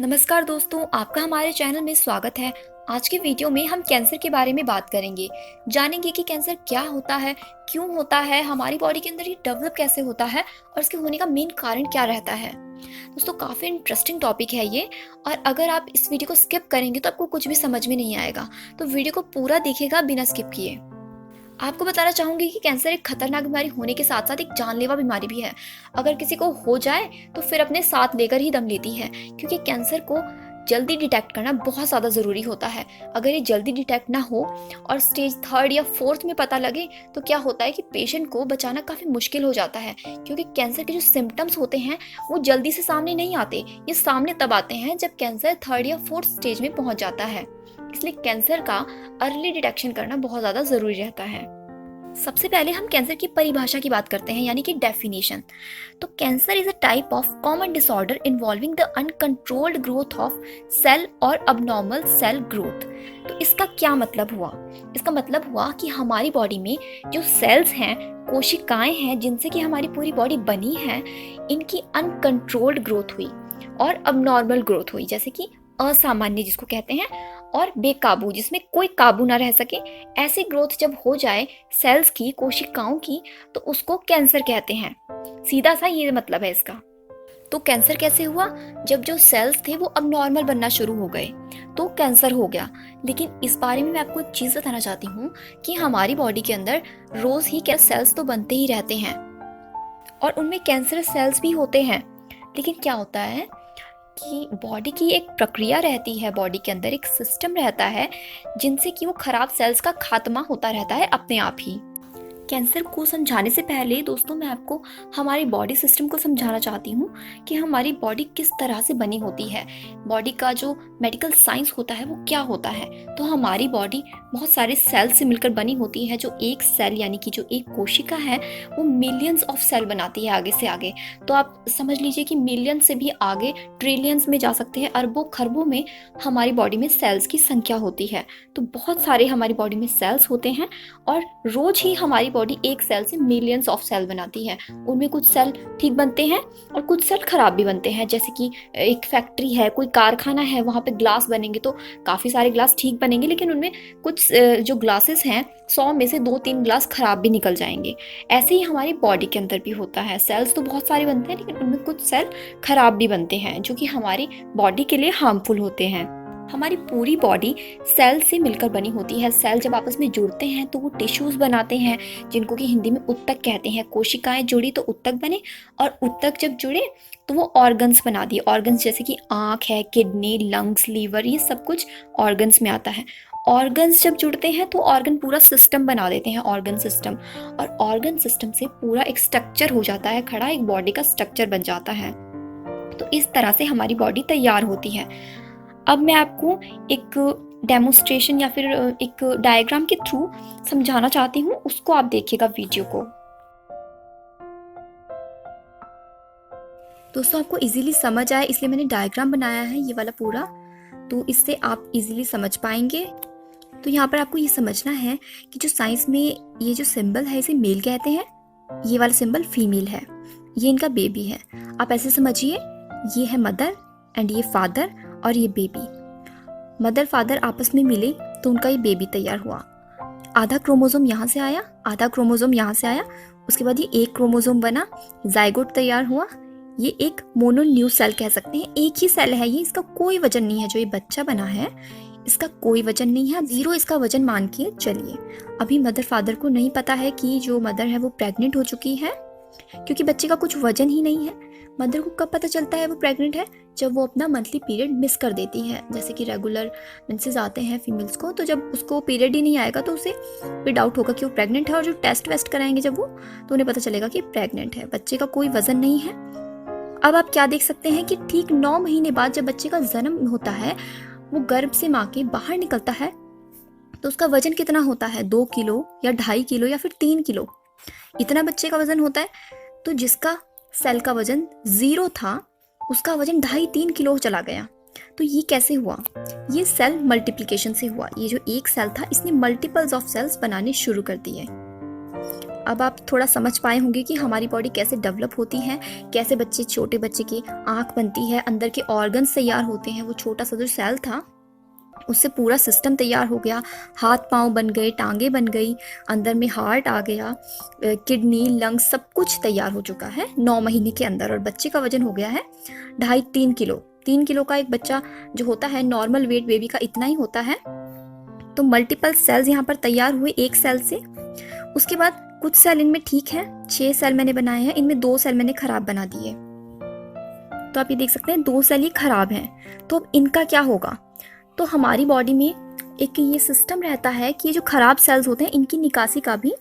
नमस्कार दोस्तों, आपका हमारे चैनल में स्वागत है। आज के वीडियो में हम कैंसर के बारे में बात करेंगे। जानेंगे कि कैंसर क्या होता है, क्यों होता है, हमारी बॉडी के अंदर ये डेवलप कैसे होता है और इसके होने का मेन कारण क्या रहता है। दोस्तों, काफ़ी इंटरेस्टिंग टॉपिक है ये, और अगर आप इस वीडियो को स्किप करेंगे तो आपको कुछ भी समझ में नहीं आएगा। तो वीडियो को पूरा देखिएगा बिना स्किप किए। आपको बताना चाहूंगी कि कैंसर एक खतरनाक बीमारी होने के साथ साथ एक जानलेवा बीमारी भी है। अगर किसी को हो जाए तो फिर अपने साथ लेकर ही दम लेती है, क्योंकि कैंसर को जल्दी डिटेक्ट करना बहुत ज़्यादा ज़रूरी होता है। अगर ये जल्दी डिटेक्ट ना हो और स्टेज 3 या 4 में पता लगे तो क्या होता है कि पेशेंट को बचाना काफ़ी मुश्किल हो जाता है, क्योंकि कैंसर के जो सिम्टम्स होते हैं वो जल्दी से सामने नहीं आते। ये सामने तब आते हैं जब कैंसर 3 या 4 स्टेज में पहुंच जाता है। इसलिए कैंसर का अर्ली डिटेक्शन करना बहुत ज़्यादा ज़रूरी रहता है। सबसे पहले हम कैंसर की परिभाषा की बात करते हैं, यानी कि डेफिनेशन। तो cancer is a type of common disorder involving the uncontrolled growth of cell और अबनॉर्मल सेल ग्रोथ। तो इसका क्या मतलब हुआ? इसका मतलब हुआ कि हमारी बॉडी में जो सेल्स हैं, कोशिकाएं हैं, जिनसे कि हमारी पूरी बॉडी बनी है, इनकी अनकंट्रोल्ड ग्रोथ हुई और अबनॉर्मल ग्रोथ हुई, जैसे कि असामान्य जिसको कहते हैं, और बेकाबू जिसमें कोई काबू ना रह सके। ऐसी ग्रोथ जब हो जाए सेल्स की, कोशिकाओं की, तो उसको कैंसर कहते हैं। सीधा सा ये मतलब है इसका। तो कैंसर कैसे हुआ? जब जो सेल्स थे वो अब नॉर्मल बनना शुरू हो गए तो कैंसर हो गया। लेकिन इस बारे में मैं आपको एक चीज़ बताना चाहती हूँ कि हमारी बॉडी के अंदर रोज ही क्या सेल्स तो बनते ही रहते हैं और उनमें कैंसर सेल्स भी होते हैं। लेकिन क्या होता है कि बॉडी की एक प्रक्रिया रहती है, बॉडी के अंदर एक सिस्टम रहता है जिनसे कि वो खराब सेल्स का खात्मा होता रहता है अपने आप ही। कैंसर को समझाने से पहले दोस्तों मैं आपको हमारी बॉडी सिस्टम को समझाना चाहती हूँ कि हमारी बॉडी किस तरह से बनी होती है। बॉडी का जो मेडिकल साइंस होता है वो क्या होता है। तो हमारी बॉडी बहुत सारे सेल से मिलकर बनी होती है। जो एक सेल यानी कि जो एक कोशिका है वो मिलियंस ऑफ सेल बनाती है आगे से आगे। तो आप समझ लीजिए कि मिलियन से भी आगे ट्रिलियंस में जा सकते हैं, अरबों खरबों में हमारी बॉडी में सेल्स की संख्या होती है। तो बहुत सारे हमारी बॉडी में सेल्स होते हैं और रोज ही हमारी बॉडी एक सेल से मिलियंस ऑफ सेल बनाती है। उनमें कुछ सेल ठीक बनते हैं और कुछ सेल खराब भी बनते हैं। जैसे कि एक फैक्ट्री है, कोई कारखाना है, वहाँ पे ग्लास बनेंगे तो काफ़ी सारे ग्लास ठीक बनेंगे, लेकिन उनमें कुछ जो ग्लासेस हैं 100 में से 2-3 ग्लास खराब भी निकल जाएंगे। ऐसे ही हमारी बॉडी के अंदर भी होता है। सेल्स तो बहुत सारे बनते हैं, लेकिन उनमें कुछ सेल खराब भी बनते हैं जो कि हमारी बॉडी के लिए हार्मफुल होते हैं। हमारी पूरी बॉडी सेल से मिलकर बनी होती है। सेल जब आपस में जुड़ते हैं तो वो टिश्यूज बनाते हैं, जिनको कि हिंदी में उत्तक कहते हैं। कोशिकाएं जुड़ी तो उत्तक बने, और उत्तक जब जुड़े तो वो ऑर्गन्स बना दिए। ऑर्गन्स जैसे कि आँख है, किडनी, लंग्स, लीवर, ये सब कुछ ऑर्गन्स में आता है। ऑर्गन्स जब जुड़ते हैं तो ऑर्गन पूरा सिस्टम बना देते हैं, ऑर्गन सिस्टम। और ऑर्गन सिस्टम से पूरा एक स्ट्रक्चर हो जाता है खड़ा, एक बॉडी का स्ट्रक्चर बन जाता है। तो इस तरह से हमारी बॉडी तैयार होती है। अब मैं आपको एक डेमोन्स्ट्रेशन या फिर एक डायग्राम के थ्रू समझाना चाहती हूँ, उसको आप देखिएगा वीडियो को। दोस्तों, आपको इजीली समझ आए इसलिए मैंने डायग्राम बनाया है ये वाला पूरा, तो इससे आप इजीली समझ पाएंगे। तो यहाँ पर आपको ये समझना है कि जो साइंस में ये जो सिंबल है इसे मेल कहते हैं, ये वाला सिंबल फीमेल है, ये इनका बेबी है। आप ऐसे समझिए, ये है मदर एंड ये फादर और ये बेबी। मदर फादर आपस में मिले तो उनका ये बेबी तैयार हुआ। आधा क्रोमोसोम यहाँ से आया, आधा क्रोमोसोम यहाँ से आया, उसके बाद ये एक क्रोमोसोम बना, जाइगोट तैयार हुआ। ये एक मोनोन्यूक्लियर सेल कह सकते हैं, एक ही सेल है ये, इसका कोई वजन नहीं है। जो ये बच्चा बना है इसका कोई वजन नहीं है, 0 इसका वजन मान के चलिए। अभी मदर फादर को नहीं पता है कि जो मदर है वो प्रेग्नेंट हो चुकी है, क्योंकि बच्चे का कुछ वजन ही नहीं है। मदर को कब पता चलता है वो प्रेग्नेंट है? जब वो अपना मंथली पीरियड मिस कर देती है। जैसे कि रेगुलर मेंसेस आते हैं फीमेल्स को, तो जब उसको पीरियड ही नहीं आएगा तो उसे भी डाउट होगा कि वो प्रेग्नेंट है, और जो टेस्ट वेस्ट कराएंगे जब वो, तो उन्हें पता चलेगा कि प्रेग्नेंट है। बच्चे का कोई वजन नहीं है। अब आप क्या देख सकते हैं कि ठीक 9 महीने बाद जब बच्चे का जन्म होता है, वो गर्भ से माँ के बाहर निकलता है, तो उसका वजन कितना होता है? 2 किलो या 2.5 किलो या फिर 3 किलो, इतना बच्चे का वजन होता है। तो जिसका सेल का वजन 0 था उसका वजन 2.5-3 किलो चला गया। तो ये कैसे हुआ? ये सेल मल्टीप्लिकेशन से हुआ। ये जो एक सेल था इसने मल्टीपल्स ऑफ सेल्स बनाने शुरू कर दिए। अब आप थोड़ा समझ पाए होंगे कि हमारी बॉडी कैसे डेवलप होती है, कैसे छोटे बच्चे की आँख बनती है, अंदर के ऑर्गन्स तैयार होते हैं। वो छोटा सा जो सेल था उससे पूरा सिस्टम तैयार हो गया, हाथ पाँव बन गए, टांगे बन गई, अंदर में हार्ट आ गया, किडनी, लंग्स, सब कुछ तैयार हो चुका है 9 महीने के अंदर। और बच्चे का वजन हो गया है 2.5-3 किलो। 3 किलो का एक बच्चा जो होता है, नॉर्मल वेट बेबी का इतना ही होता है। तो मल्टीपल सेल्स यहाँ पर तैयार हुए एक सेल से। उसके बाद कुछ सेल इनमें ठीक है, 6 सेल मैंने बनाए हैं, इनमें 2 सेल मैंने खराब बना दिए। तो आप ये देख सकते हैं 2 सेल ये खराब हैं। तो अब इनका क्या होगा? तो हमारी बॉडी में एक ये सिस्टम रहता है कि ये जो खराब सेल्स होते हैं इनकी निकासी का भी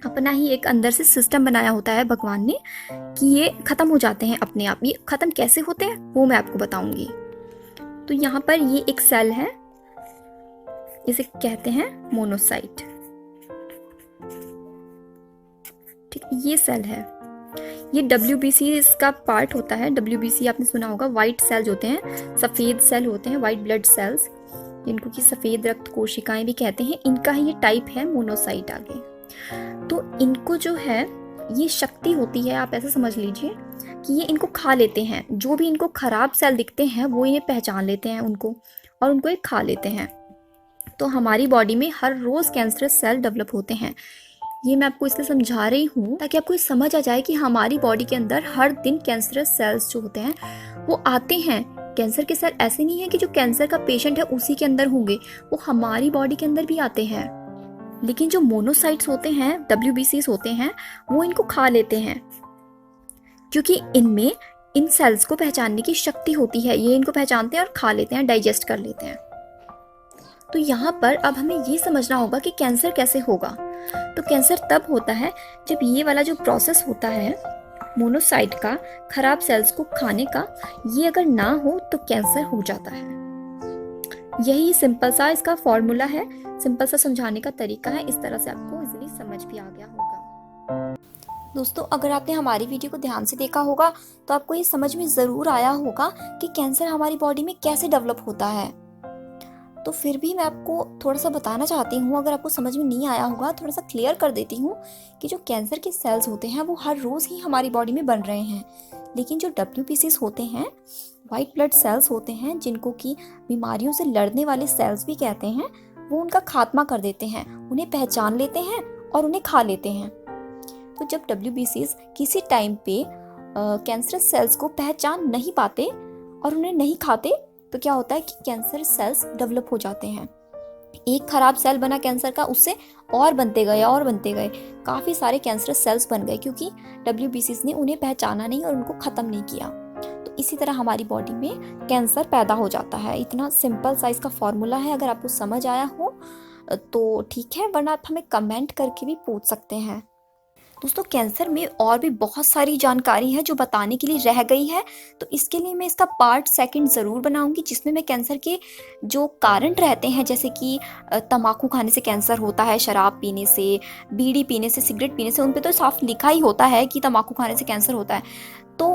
अपना ही एक अंदर से सिस्टम बनाया होता है भगवान ने, कि ये खत्म हो जाते हैं अपने आप। ये खत्म कैसे होते हैं वो मैं आपको बताऊंगी। तो यहाँ पर ये एक सेल है, इसे कहते हैं मोनोसाइट। ठीक, ये सेल है, ये WBC इसका पार्ट होता है। WBC आपने सुना होगा, वाइट सेल्स होते हैं, सफ़ेद सेल होते हैं, वाइट ब्लड सेल्स, जिनको कि सफ़ेद रक्त कोशिकाएं भी कहते हैं। इनका ही ये टाइप है मोनोसाइट आगे। तो इनको जो है ये शक्ति होती है, आप ऐसा समझ लीजिए कि ये इनको खा लेते हैं। जो भी इनको खराब सेल दिखते हैं वो ये पहचान लेते हैं उनको, और उनको ये खा लेते हैं। तो हमारी बॉडी में हर रोज़ कैंसरस सेल डेवलप होते हैं। ये मैं आपको इसलिए समझा रही हूँ ताकि आपको समझ आ जाए कि हमारी बॉडी के अंदर हर दिन कैंसरस सेल्स जो होते हैं वो आते हैं। कैंसर के सेल ऐसे नहीं है कि जो कैंसर का पेशेंट है उसी के अंदर होंगे, वो हमारी बॉडी के अंदर भी आते हैं। लेकिन जो मोनोसाइट्स होते हैं, WBCs होते हैं, वो इनको खा लेते हैं, क्योंकि इनमें इन सेल्स को पहचानने की शक्ति होती है। ये इनको पहचानते हैं और खा लेते हैं, डाइजेस्ट कर लेते हैं। तो यहाँ पर अब हमें ये समझना होगा कि कैंसर कैसे होगा। तो कैंसर तब होता है जब ये वाला जो प्रोसेस होता है मोनोसाइट का, खराब सेल्स को खाने का, ये अगर ना हो तो कैंसर हो जाता है। यही सिंपल सा इसका फॉर्मूला है, सिंपल सा समझाने का तरीका है। इस तरह से आपको इजीली समझ भी आ गया होगा। दोस्तों, अगर आपने हमारी वीडियो को ध्यान से देखा होगा तो आपको ये समझ में ज़रूर आया होगा कि कैंसर हमारी बॉडी में कैसे डेवलप होता है। तो फिर भी मैं आपको थोड़ा सा बताना चाहती हूँ, अगर आपको समझ में नहीं आया होगा थोड़ा सा क्लियर कर देती हूँ कि जो कैंसर के सेल्स होते हैं वो हर रोज़ ही हमारी बॉडी में बन रहे हैं। लेकिन जो WBCs होते हैं, वाइट ब्लड सेल्स होते हैं, जिनको कि बीमारियों से लड़ने वाले सेल्स भी कहते हैं, वो उनका खात्मा कर देते हैं, उन्हें पहचान लेते हैं और उन्हें खा लेते हैं। तो जब WBCs किसी टाइम पे कैंसरस सेल्स को पहचान नहीं पाते और उन्हें नहीं खाते, तो क्या होता है कि कैंसर सेल्स डेवलप हो जाते हैं। एक खराब सेल बना कैंसर का, उससे और बनते गए और बनते गए, काफ़ी सारे कैंसर सेल्स बन गए, क्योंकि WBCs ने उन्हें पहचाना नहीं और उनको ख़त्म नहीं किया। तो इसी तरह हमारी बॉडी में कैंसर पैदा हो जाता है। इतना सिंपल सा इसका फॉर्मूला है। अगर आपको समझ आया हो तो ठीक है, वरना आप हमें कमेंट करके भी पूछ सकते हैं। दोस्तों, कैंसर में और भी बहुत सारी जानकारी है जो बताने के लिए रह गई है, तो इसके लिए मैं इसका पार्ट 2 ज़रूर बनाऊंगी, जिसमें मैं कैंसर के जो कारण रहते हैं, जैसे कि तंबाकू खाने से कैंसर होता है, शराब पीने से, बीड़ी पीने से, सिगरेट पीने से, उन पे तो साफ लिखा ही होता है कि तंबाकू खाने से कैंसर होता है। तो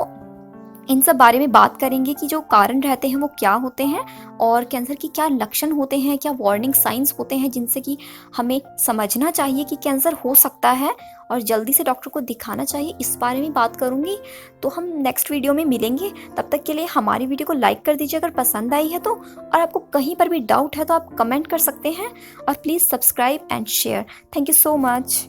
इन सब बारे में बात करेंगे कि जो कारण रहते हैं वो क्या होते हैं, और कैंसर की क्या लक्षण होते हैं, क्या वार्निंग साइंस होते हैं जिनसे कि हमें समझना चाहिए कि कैंसर हो सकता है और जल्दी से डॉक्टर को दिखाना चाहिए। इस बारे में बात करूंगी। तो हम नेक्स्ट वीडियो में मिलेंगे। तब तक के लिए हमारी वीडियो को लाइक कर दीजिए अगर पसंद आई है तो, और आपको कहीं पर भी डाउट है तो आप कमेंट कर सकते हैं, और please subscribe and share. Thank you so much.